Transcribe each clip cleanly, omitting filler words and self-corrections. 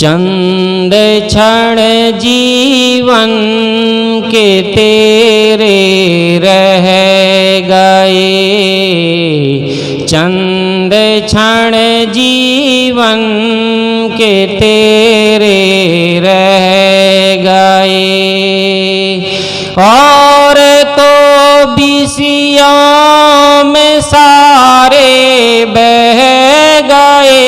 चंद क्षण जीवन के तेरे रह गए, चंद क्षण जीवन के तेरे रह गए। और तो बीसियों में सारे बह गए,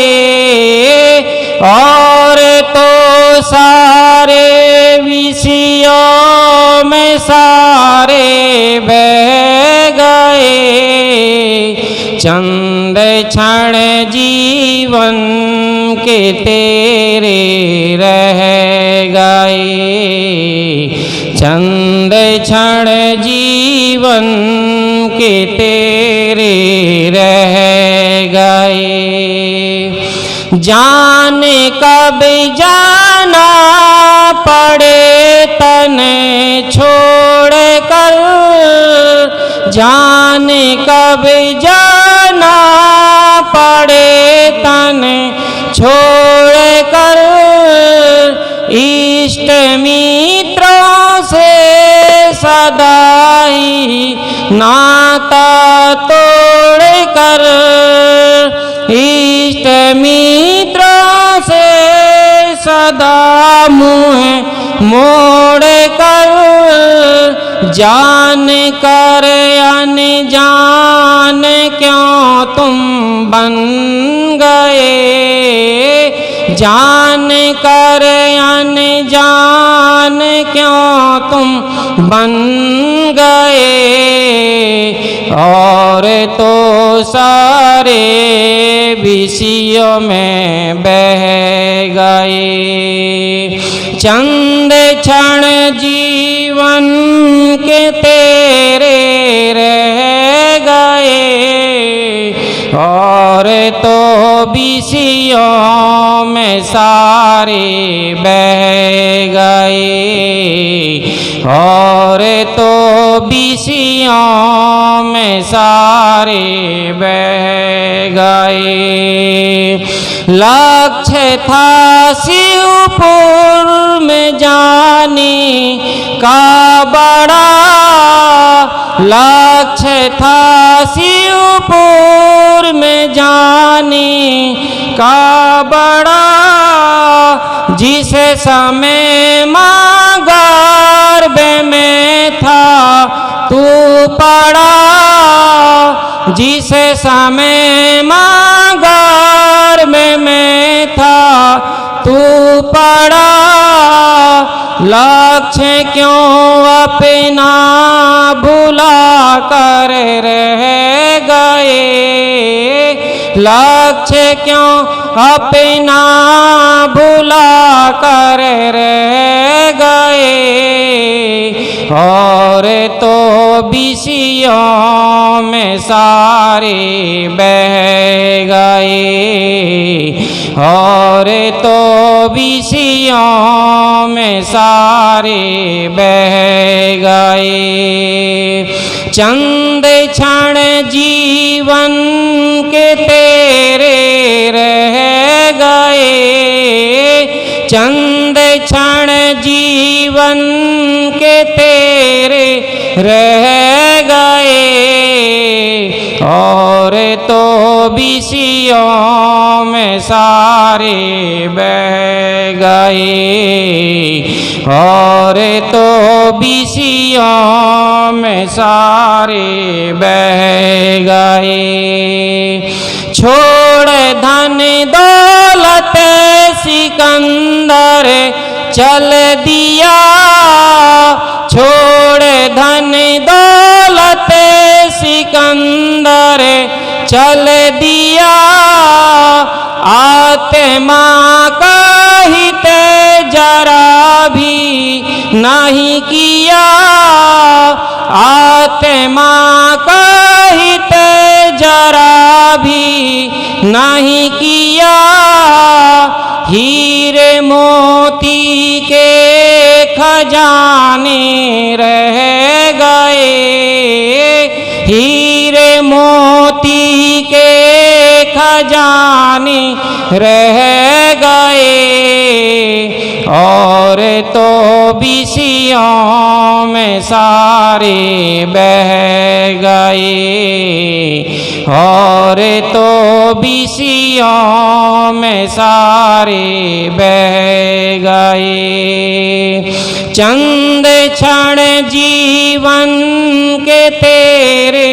और तो सारे विषयों में सारे बह गए। चंद क्षण जीवन के तेरे रह गए, चंद क्षण जीवन के तेरे रह गए। जाने कब जाना पड़े तन छोड़ कर, जाने कब जाना पड़े तन छोड़ कर। इष्ट मित्रों से सदा ही नाता तोड़ कर, इष्ट मित्रों से सदा मुँह मोड़ कर। जान कर अनजान क्यों तुम बन गए, जान कर अनजान क्यों तुम बन गए। और तो सारे विषयों में बह गए, चंद क्षण जीवन के तेरे रह गए। और तो विषयों में सारे बह गए, और तो विषयों में सारे बह गए। लक्ष्य था शिवपुर में जाने का बड़ा, लक्ष्य था शिवपुर में जाने का बड़ा। जिस समय माँ गर्भ में था तू पड़ा, जिस समय माँ गर्भ में था तू पड़ा। लक्ष्य क्यों अपना भुला कर रह गए, लक्ष्य क्यों अपना भुला कर रह गए। और तो विषयों में सारे बह गए, और तो विषयों में सारे बह गए। चंद क्षण जीवन के तेरे रह गए, चंद क्षण जीवन के तेरे रह गए। और तो विषयों में सारे बह गए, और तो विषयों में सारे बह गए। छोड़ धन दौलत सिकंदर चल दिया, छोड़ धन दौलत सिकंदर चल दिया। आत्मा का हित जरा भी नहीं किया, आत्मा का हित जरा भी नहीं किया। हीरे मोती के खजाने रह गए, हीरे मोती के खजाने रह गए। और तो विषयों में सारे बह गए, और तो विषयों में सारे बह गए। चंद क्षण जीवन के तेरे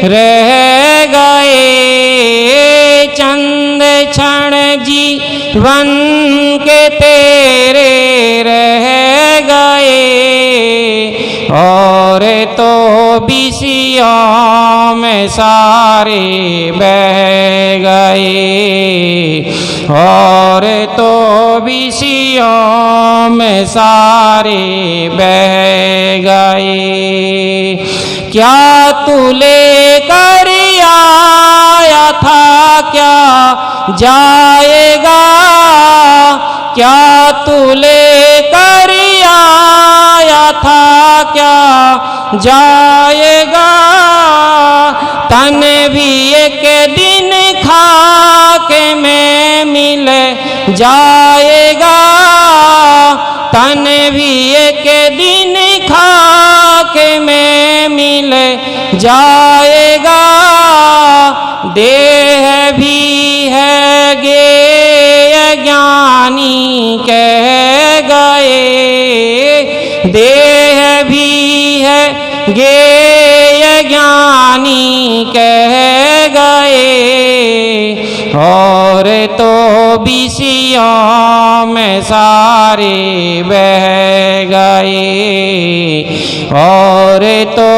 रह गए, चंद क्षण जीवन के तेरे रह गए, और तो विषयों में सारे बह गए, और तो विषयों में सारे बह गए। क्या तू लेकर आया था क्या जाएगा, क्या तू लेकर आया था क्या जाएगा। तन भी एक दिन खा के मैं मिल जाएगा, तन भी एक दिन खा के मैं मिल जाएगा। देह भी है गेय ज्ञानी कह गए, देह भी है गेय ज्ञानी कह गए, और तो विषयों में सारे बह गए, और तो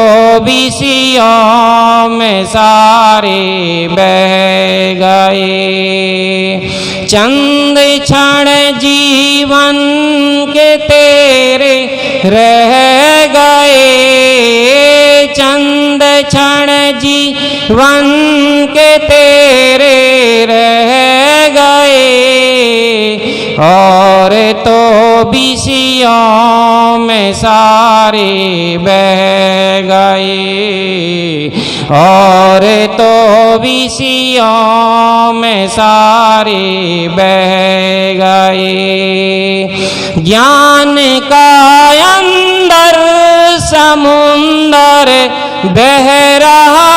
विषयों में सारे बह गए। चंद क्षण जीवन के तेरे रह गए, चंद क्षण जीवन के तेरे रह गए, और तो विषयों में सारे बह गए, और तो विषयों में सारे बह गए। ज्ञान का अंदर समुंदर बह रहा,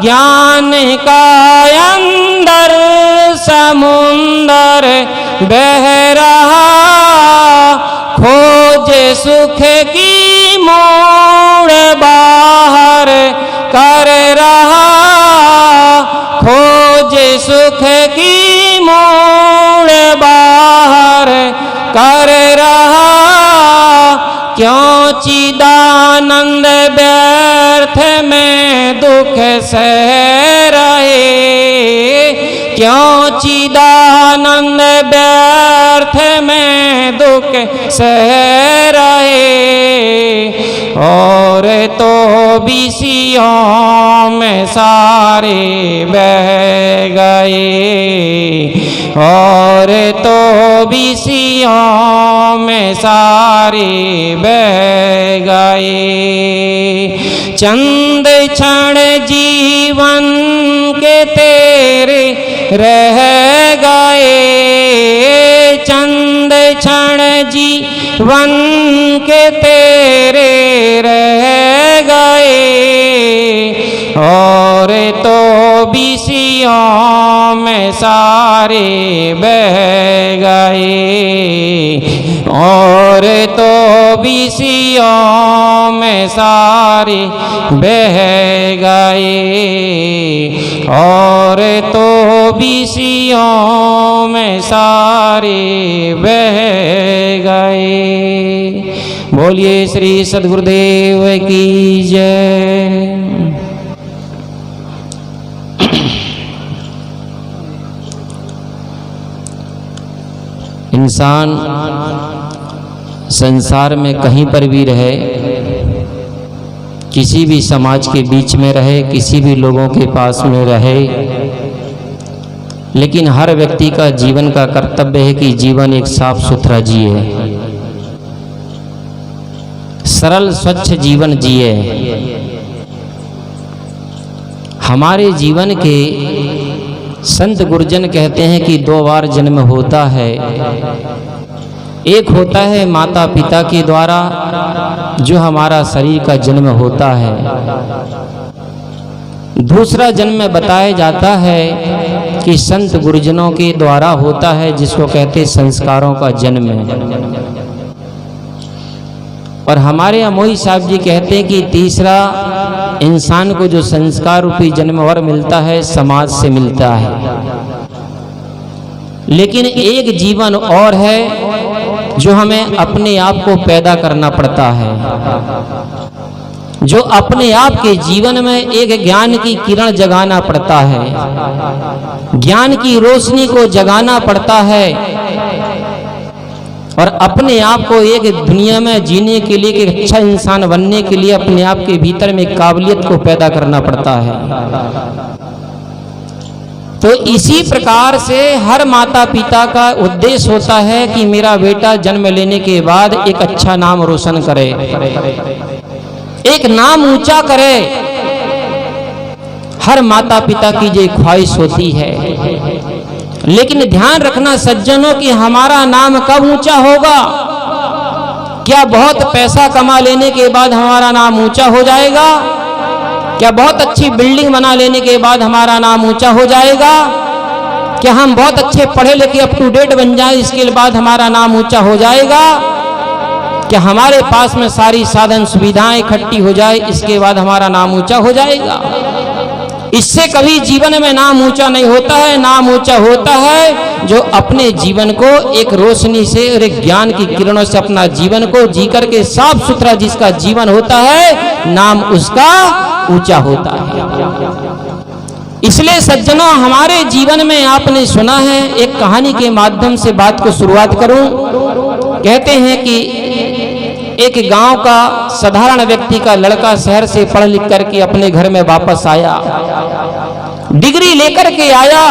ज्ञान का अंदर समुंदर बह रहा। खोज सुख की मोड़ बाहर कर रहा, खोज सुख की मोड़ बाहर कर रहा। क्यों चिदानंद व्यर्थ में दुख सह रहे, क्यों चिदानंद व्यर्थ में दुख सह रहे, और तो विषयों में सारे बह गए, और तो विषयों में सारे बह गए। चंद क्षण जीवन के तेरे रह गए, चंद क्षण जीवन के तेरे रह गए, और तो विषयों में सारे बह गए, और तो विषयों में सारे बह गए, और तो विषयों में सारे बह गए। बोलिए श्री सद्गुरुदेव की जय। इंसान संसार में कहीं पर भी रहे, किसी भी समाज के बीच में रहे, किसी भी लोगों के पास में रहे, लेकिन हर व्यक्ति का जीवन का कर्तव्य है कि जीवन एक साफ सुथरा जिए, सरल स्वच्छ जीवन जिए। हमारे जीवन के संत गुरुजन कहते हैं कि 2 बार जन्म होता है, एक होता है माता पिता के द्वारा जो हमारा शरीर का जन्म होता है, दूसरा जन्म बताया जाता है कि संत गुरुजनों के द्वारा होता है, जिसको कहते संस्कारों का जन्म है। और हमारे अमोई साहब जी कहते हैं कि तीसरा इंसान को जो संस्कार रूपी जन्म वर मिलता है समाज से मिलता है। लेकिन एक जीवन और है जो हमें अपने आप को पैदा करना पड़ता है, जो अपने आप के जीवन में एक ज्ञान की किरण जगाना पड़ता है, ज्ञान की रोशनी को जगाना पड़ता है और अपने आप को एक दुनिया में जीने के लिए, एक अच्छा इंसान बनने के लिए अपने आप के भीतर में काबिलियत को पैदा करना पड़ता है। तो इसी प्रकार से हर माता पिता का उद्देश्य होता है कि मेरा बेटा जन्म लेने के बाद एक अच्छा नाम रोशन करे, एक नाम ऊंचा करे। हर माता पिता की ये ख्वाहिश होती है। लेकिन ध्यान रखना सज्जनों कि हमारा नाम कब ऊंचा होगा? क्या बहुत पैसा कमा लेने के बाद हमारा नाम ऊंचा हो जाएगा? क्या बहुत अच्छी बिल्डिंग बना लेने के बाद हमारा नाम ऊंचा हो जाएगा? क्या हम बहुत अच्छे पढ़े लिखे अप टू डेट बन जाए इसके बाद हमारा नाम ऊंचा हो जाएगा? क्या हमारे पास में सारी साधन सुविधाएं इकट्ठी हो जाए इसके बाद हमारा नाम ऊंचा हो जाएगा? इससे कभी जीवन में नाम ऊंचा नहीं होता है। नाम ऊंचा होता है जो अपने जीवन को एक रोशनी से और एक ज्ञान की किरणों से अपना जीवन को जी करके साफ सुथरा जिसका जीवन होता है, नाम उसका ऊंचा होता है। इसलिए सज्जनों हमारे जीवन में आपने सुना है, एक कहानी के माध्यम से बात को शुरुआत करूं। कहते हैं कि एक गांव का साधारण व्यक्ति का लड़का शहर से पढ़ लिख करके अपने घर में वापस आया, डिग्री लेकर के आया।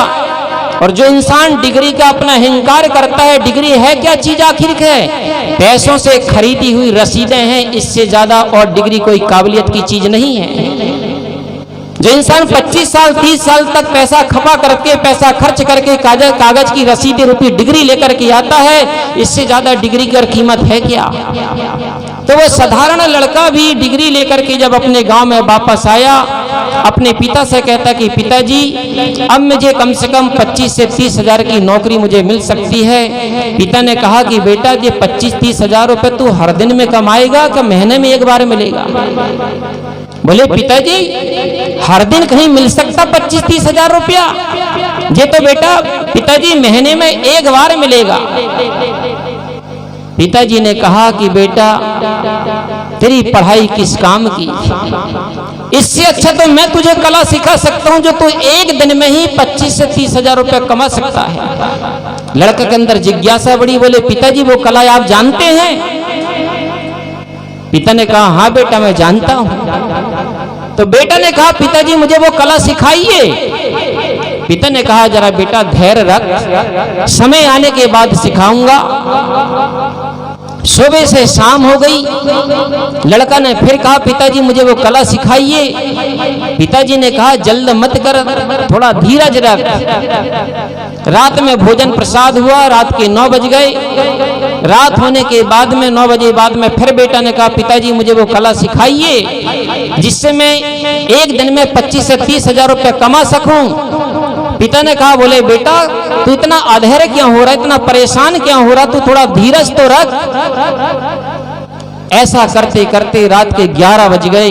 और जो इंसान डिग्री का अपना अहंकार करता है, डिग्री है क्या चीज आखिर है? पैसों से खरीदी हुई रसीदें हैं, इससे ज्यादा और डिग्री कोई काबिलियत की चीज नहीं है। जो इंसान 25 साल 30 साल तक पैसा खपा करके, पैसा खर्च करके कागज की रसीदें रूपी डिग्री लेकर के आता है, इससे ज्यादा डिग्री की कीमत है क्या? तो वो साधारण लड़का भी डिग्री लेकर के जब अपने गांव में वापस आया, अपने पिता से कहता कि पिताजी अब मुझे कम से कम 25 से 30 हजार की नौकरी मुझे मिल सकती है। पिता ने कहा कि बेटा ये 25-30 हजार रुपए तू हर दिन में कमाएगा कि महीने में एक बार मिलेगा? बोले पिताजी हर दिन कहीं मिल सकता 25-30 हजार रुपया? ये तो बेटा पिताजी महीने में एक बार मिलेगा। पिताजी ने कहा कि बेटा तेरी पढ़ाई किस काम की? इससे अच्छा तो मैं तुझे कला सिखा सकता हूं जो तू एक दिन में ही 25 से 30 हजार रुपया कमा सकता है। लड़के के अंदर जिज्ञासा बड़ी, बोले पिताजी वो कला आप जानते हैं? पिता ने कहा हाँ बेटा मैं जानता हूं। तो बेटा ने कहा पिताजी मुझे वो कला सिखाइए। पिता ने कहा जरा बेटा धैर्य रख, समय आने के बाद सिखाऊंगा। सुबह से शाम हो गई, लड़का ने फिर कहा पिताजी मुझे वो कला सिखाइए। पिताजी ने कहा जल्द मत कर, थोड़ा धीरज रख। रात में भोजन प्रसाद हुआ, रात के 9 बज गए। रात होने के बाद में 9 बजे बाद में फिर बेटा ने कहा पिताजी मुझे वो कला सिखाइए जिससे मैं एक दिन में 25 से 30 हजार रुपये कमा सकूं। पिता ने कहा बोले बेटा तू इतना अधैर्य क्यों हो रहा, इतना परेशान क्यों हो रहा, तू थोड़ा धीरज तो रख। ऐसा करते करते रात के 11 बज गए।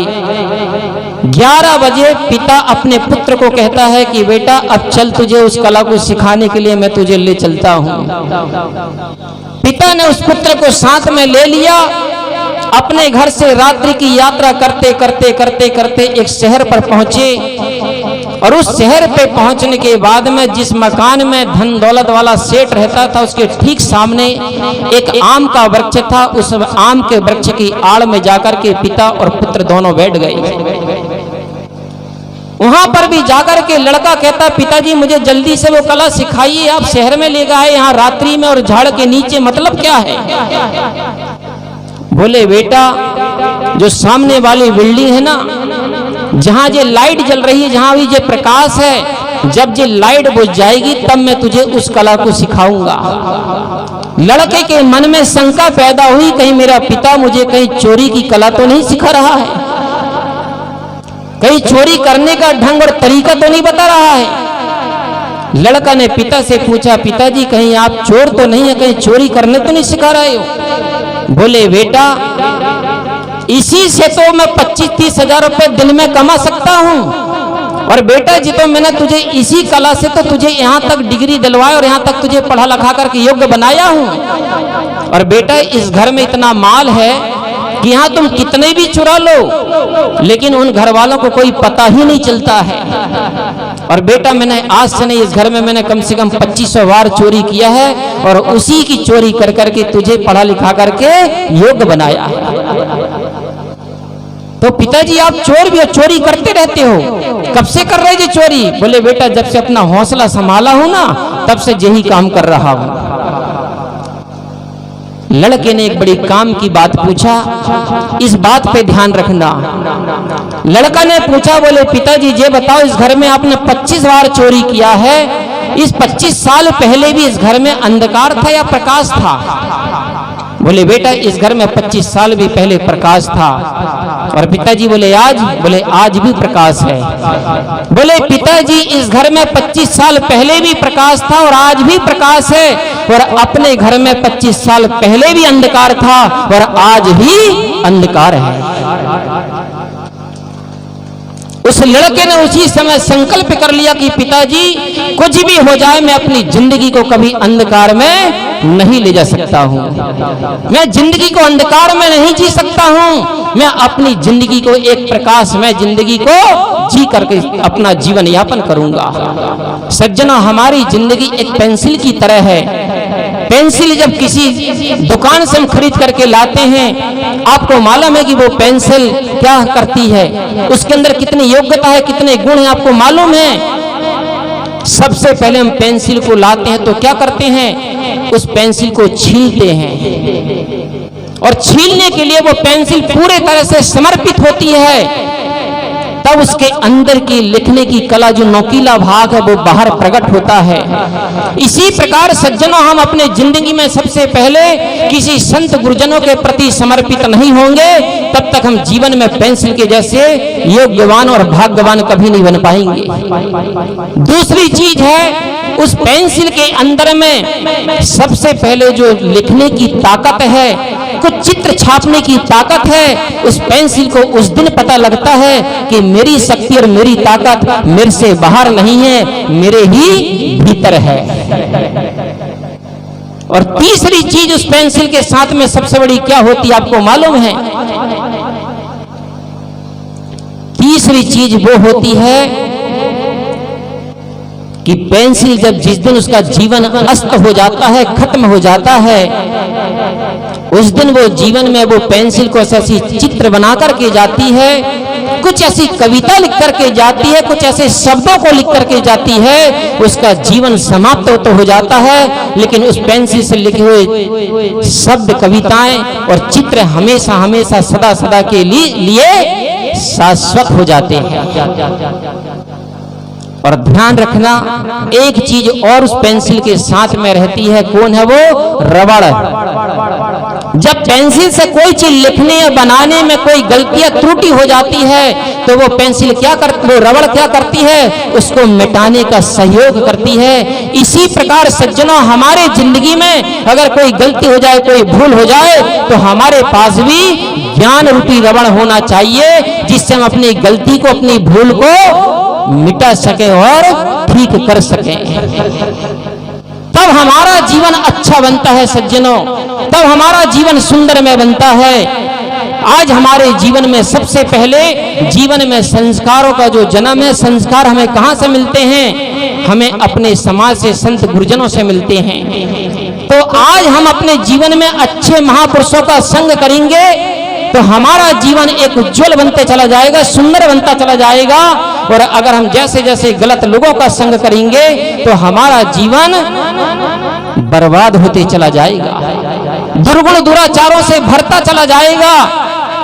11 बजे पिता अपने पुत्र को कहता है कि बेटा अब चल तुझे उस कला को सिखाने के लिए मैं तुझे ले चलता हूं। पिता ने उस पुत्र को साथ में ले लिया। अपने घर से रात्रि की यात्रा करते करते करते करते एक शहर पर पहुंचे और उस शहर पे पहुंचने के बाद में जिस मकान में धन दौलत वाला सेठ रहता था उसके ठीक सामने एक आम का वृक्ष था। उस आम के वृक्ष की आड़ में जाकर के पिता और पुत्र दोनों बैठ गए। वहां पर भी जाकर के लड़का कहता पिताजी मुझे जल्दी से वो कला सिखाइए, आप शहर में ले गए यहाँ रात्रि में और झाड़ के नीचे, मतलब क्या है? बोले बेटा जो सामने वाली बिल्डिंग है ना, जहां ये लाइट जल रही है, जहां भी ये प्रकाश है, जब ये लाइट बुझ जाएगी तब मैं तुझे उस कला को सिखाऊंगा। लड़के के मन में शंका पैदा हुई, कहीं मेरा पिता मुझे कहीं चोरी की कला तो नहीं सिखा रहा है, कहीं चोरी करने का ढंग और तरीका तो नहीं बता रहा है। लड़का ने पिता से पूछा, पिताजी कहीं आप चोर तो नहीं है, कहीं चोरी करने तो नहीं सिखा रहे हो? बोले बेटा इसी से तो मैं 25-30 हजार रुपए दिन में कमा सकता हूं, और बेटा जी तो मैंने तुझे इसी कला से तो तुझे यहाँ तक डिग्री दिलवाया और यहाँ तक तुझे पढ़ा लिखा करके योग्य बनाया हूँ। और बेटा इस घर में इतना माल है कि यहाँ तुम कितने भी चुरा लो लेकिन उन घर वालों को कोई पता ही नहीं चलता है। और बेटा मैंने आज से नहीं, इस घर में मैंने कम से कम 2500 बार चोरी किया है और उसी की चोरी कर करके तुझे पढ़ा लिखा करके योग्य बनाया है। तो पिताजी आप चोर भी हो, चोरी करते रहते हो, कब से कर रहे जी चोरी? बोले बेटा जब से अपना हौसला संभाला हूं ना तब से यही काम कर रहा हूं। लड़के ने एक बड़ी काम की बात पूछा, इस बात पे ध्यान रखना। लड़का ने पूछा, बोले पिताजी ये बताओ इस घर में आपने 25 बार चोरी किया है, इस 25 साल पहले भी इस घर में अंधकार था या प्रकाश था? बोले बेटा इस घर में 25 साल भी पहले प्रकाश था। और पिताजी बोले आज? बोले आज भी प्रकाश है। बोले पिताजी इस घर में 25 साल पहले भी प्रकाश था और आज भी प्रकाश है, और अपने घर में 25 साल पहले भी अंधकार था और आज भी अंधकार है। उस लड़के ने उसी समय संकल्प कर लिया कि पिताजी कुछ भी हो जाए मैं अपनी जिंदगी को कभी अंधकार में नहीं ले जा सकता हूँ, मैं जिंदगी को अंधकार में नहीं जी सकता हूँ, मैं अपनी जिंदगी को एक प्रकाश में जिंदगी को जी करके अपना जीवन यापन करूंगा। सज्जनों हमारी जिंदगी एक पेंसिल की तरह है। पेंसिल जब किसी दुकान से हम खरीद करके लाते हैं, आपको मालूम है कि वो पेंसिल क्या करती है, उसके अंदर कितनी योग्यता है, कितने गुण हैं, आपको मालूम है। सबसे पहले हम पेंसिल को लाते हैं तो क्या करते हैं, उस पेंसिल को छीलते हैं, और छीलने के लिए वो पेंसिल पूरे तरह से समर्पित होती है, तब उसके अंदर की लिखने की कला जो नोकीला भाग है वो बाहर प्रकट होता है। इसी प्रकार सज्जनों हम अपने जिंदगी में सबसे पहले किसी संत गुरुजनों के प्रति समर्पित नहीं होंगे तब तक हम जीवन में पेंसिल के जैसे योग्यवान और भाग्यवान कभी नहीं बन पाएंगे। दूसरी चीज है उस पेंसिल के अंदर में सबसे पहले जो लिखने की ताकत है, कुछ चित्र छापने की ताकत है, उस पेंसिल को उस दिन पता लगता है कि मेरी शक्ति और मेरी ताकत मेरे से बाहर नहीं है, मेरे ही भीतर है। और तीसरी चीज उस पेंसिल के साथ में सबसे बड़ी क्या होती है आपको मालूम है? तीसरी चीज वो होती है कि पेंसिल जब जिस दिन उसका जीवन अस्त हो जाता है, खत्म हो जाता है, उस दिन वो जीवन में वो पेंसिल को ऐसी चित्र बना करके जाती है, कुछ ऐसी कविता लिख करके जाती है, कुछ ऐसे शब्दों को लिख करके जाती है, उसका जीवन समाप्त तो हो जाता है, लेकिन उस पेंसिल से लिखे हुए शब्द, कविताएं और चित्र हमेशा हमेशा सदा सदा के लिए शाश्वत हो जाते हैं। और ध्यान रखना एक चीज और उस पेंसिल के साथ में रहती है, कौन है वो? रबड़। जब पेंसिल से कोई चीज लिखने या बनाने में कोई गलतियां त्रुटि हो जाती है तो वो पेंसिल क्या करती, वो रबड़ क्या करती है? उसको मिटाने का सहयोग करती है। इसी प्रकार सज्जनों हमारे जिंदगी में अगर कोई गलती हो जाए, कोई भूल हो जाए, तो हमारे पास भी ज्ञान रूपी रबड़ होना चाहिए जिससे हम अपनी गलती को, अपनी भूल को मिटा सके और ठीक कर सके। तब हमारा जीवन अच्छा बनता है सज्जनों, तब हमारा जीवन सुंदरमय बनता है। आज हमारे जीवन में सबसे पहले जीवन में संस्कारों का जो जन्म है, संस्कार हमें कहां से मिलते हैं? हमें अपने समाज से, संत गुरुजनों से मिलते हैं। तो आज हम अपने जीवन में अच्छे महापुरुषों का संग करेंगे तो हमारा जीवन एक उज्जवल बनते चला जाएगा, सुंदर बनता चला जाएगा। और अगर हम जैसे जैसे गलत लोगों का संग करेंगे तो हमारा जीवन बर्बाद होते चला जाएगा, दुर्गुण दुराचारों से भरता चला जाएगा।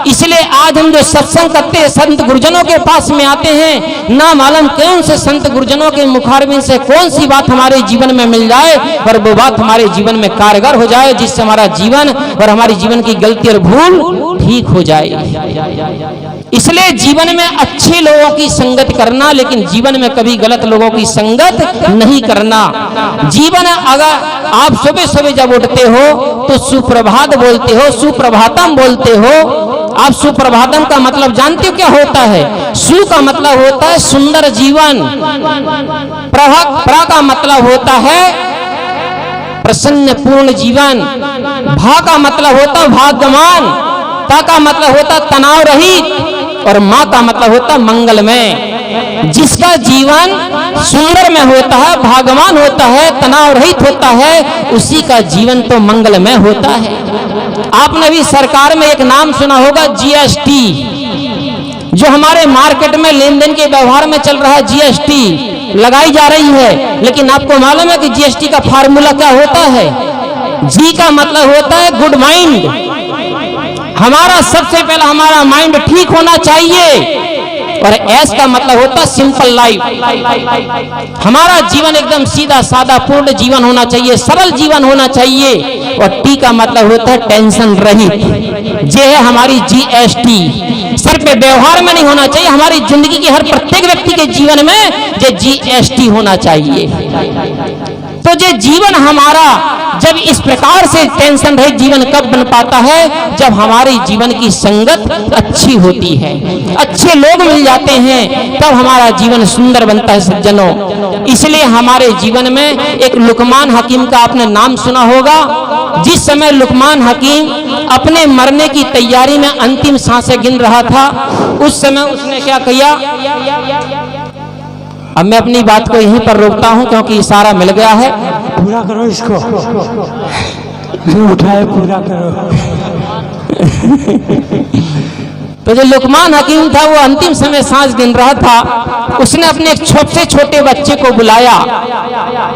इसलिए आज हम जो सत्संग करते हैं, संत गुरुजनों के पास में आते हैं, ना मालूम कौन से संत गुरुजनों के मुखारबिन से कौन सी बात हमारे जीवन में मिल जाए और वो बात हमारे जीवन में कारगर हो जाए, जिससे हमारा जीवन और हमारी जीवन की गलती और भूल ठीक हो जाए। इसलिए जीवन में अच्छे लोगों की संगत करना, लेकिन जीवन में कभी गलत लोगों की संगत नहीं करना। जीवन अगर आप सुबह सुबह जब उठते हो तो सुप्रभात बोलते हो, सुप्रभातम बोलते हो। आप सुप्रभातम का मतलब जानते हो क्या होता है? सु का मतलब होता है सुंदर जीवन, प्रा का मतलब होता है प्रसन्न पूर्ण जीवन, भा का मतलब होता है भाग्यवान, ता का मतलब होता है तनाव रहित और माँ का मतलब होता है मंगलमय। जिसका जीवन सुंदर में होता है, भाग्यवान होता है, तनाव रहित होता है, उसी का जीवन तो मंगलमय होता है। आपने भी सरकार में एक नाम सुना होगा जीएसटी, जो हमारे मार्केट में लेन देन के व्यवहार में चल रहा है, जीएसटी लगाई जा रही है। लेकिन आपको मालूम है कि जीएसटी का फार्मूला क्या होता है? जी का मतलब होता है गुड माइंड। हमारा सबसे पहला हमारा माइंड ठीक होना चाहिए, और एस का मतलब होता है सिंपल लाइफ। हमारा जीवन एकदम सीधा सादा पूर्ण जीवन होना चाहिए, सरल जीवन होना चाहिए। और टी का मतलब होता है टेंशन रहित। ये है हमारी जीएसटी। सर पे व्यवहार में नहीं होना चाहिए, हमारी जिंदगी के हर प्रत्येक व्यक्ति के जीवन में ये जीएसटी होना चाहिए। तो ये जीवन हमारा जब इस प्रकार से टेंशन रहित जीवन कब बन पाता है? जब हमारे जीवन की संगत अच्छी होती है, अच्छे लोग मिल जाते हैं, तब हमारा जीवन सुंदर बनता है सज्जनों। इसलिए हमारे जीवन में एक लुकमान हकीम का आपने नाम सुना होगा। जिस समय लुकमान हकीम अपने मरने की तैयारी में अंतिम सांसें गिन रहा था, उस समय उसने क्या किया? अब मैं अपनी बात को यहीं पर रोकता हूं क्योंकि इशारा मिल गया है। पूरा करो इसको, जो उठाए पूरा करो। तो जो लुकमान हकीम था वो अंतिम समय सांस गिन रहा था। उसने अपने एक छोटे छोटे बच्चे को बुलाया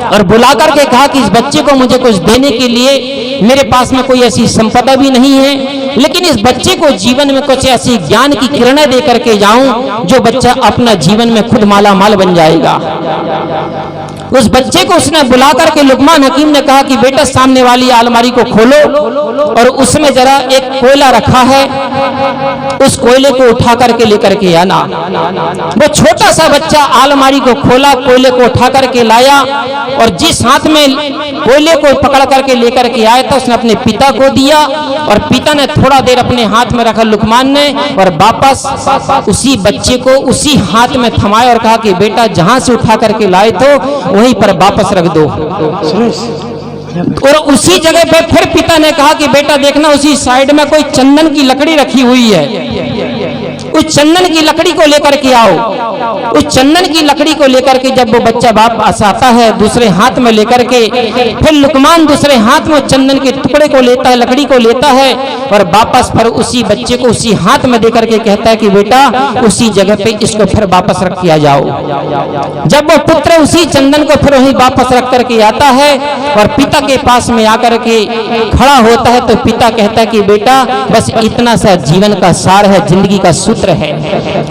और बुला करके कहा कि इस बच्चे को मुझे कुछ देने के लिए मेरे पास में कोई ऐसी संपदा भी नहीं है, लेकिन इस बच्चे को जीवन में कुछ ऐसी ज्ञान की किरणें दे करके जाऊं जो बच्चा अपना जीवन में खुद माला माल बन जाएगा। उस बच्चे को उसने बुला करके लुकमान हकीम ने कहा कि बेटा सामने वाली अलमारी को खोलो और उसमें जरा एक कोयला रखा है, उस कोयले को उठा करके लेकर के आना। वो छोटा सा बच्चा अलमारी को खोला, कोयले को उठा करके लाया और जिस हाथ में कोयले को पकड़ करके लेकर के आया था उसने अपने पिता को दिया और पिता ने थोड़ा देर अपने हाथ में रखा लुकमान ने और वापस उसी बच्चे को उसी हाथ में थमाया और कहा कि बेटा जहां से उठा करके लाए तो वहीं पर वापस रख दो। और उसी जगह पे फिर पिता ने कहा कि बेटा देखना उसी साइड में कोई चंदन की लकड़ी रखी हुई है, उस चंदन की लकड़ी को लेकर के आओ। उस चंदन की लकड़ी को लेकर के जब वो बच्चा वापस आता है दूसरे हाथ में लेकर के, फिर लुकमान दूसरे हाथ में चंदन के टुकड़े को लेता है, लकड़ी को लेता है और वापस फिर उसी बच्चे को उसी हाथ में देकर के कहता है कि बेटा उसी जगह पे इसको फिर वापस रख किया जाओ। जब वो पुत्र उसी चंदन को फिर वही वापस रख करके आता है और पिता के पास में आकर के खड़ा होता है तो पिता कहता है कि बेटा बस इतना सा जीवन का सार है, जिंदगी का सूत्र है।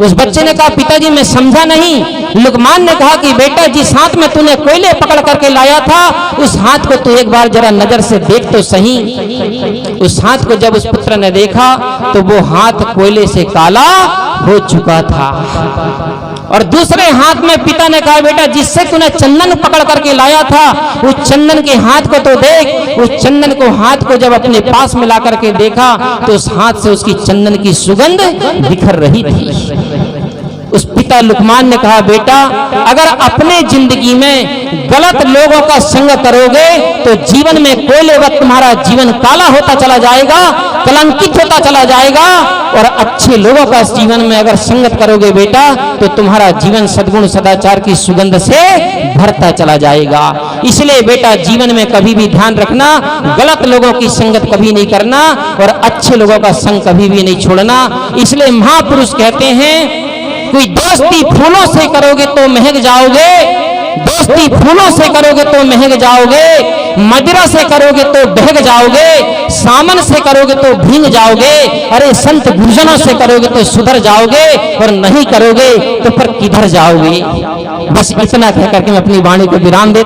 उस बच्चे ने कहा पिताजी मैं समझा नहीं। लुकमान ने कहा कि बेटा जिस हाथ में तूने कोयले पकड़ करके लाया था उस हाथ को तू एक बार जरा नजर से देख तो सही। उस हाथ को जब उस पुत्र ने देखा तो वो हाथ कोयले से काला हो चुका था। और दूसरे हाथ में पिता ने कहा बेटा जिससे तूने चंदन पकड़ करके लाया था उस चंदन के हाथ को तो देख। उस चंदन को हाथ को जब अपने पास मिला करके देखा तो उस हाथ से उसकी चंदन की सुगंध बिखर रही थी। उस पिता लुकमान ने कहा बेटा अगर अपने जिंदगी में गलत लोगों का संग करोगे तो जीवन में कोयले वक्त तुम्हारा जीवन काला होता चला जाएगा, कलंकित होता चला जाएगा। और अच्छे लोगों का जीवन में अगर संगत करोगे बेटा तो तुम्हारा जीवन सद्गुण सदाचार की सुगंध से भरता चला जाएगा। इसलिए बेटा जीवन में कभी भी ध्यान रखना, गलत लोगों की संगत कभी नहीं करना और अच्छे लोगों का संग कभी भी नहीं छोड़ना। इसलिए महापुरुष कहते हैं कोई दोस्ती फूलों से करोगे तो महक जाओगे, दोस्ती फूलों से करोगे तो महक जाओगे, मदिरा से करोगे तो बहक जाओगे, सामन से करोगे तो भींग जाओगे, अरे संत गुरुजनों से करोगे तो सुधर जाओगे, और नहीं करोगे तो फिर किधर जाओगे। बस इतना कह करके मैं अपनी वाणी को विराम देता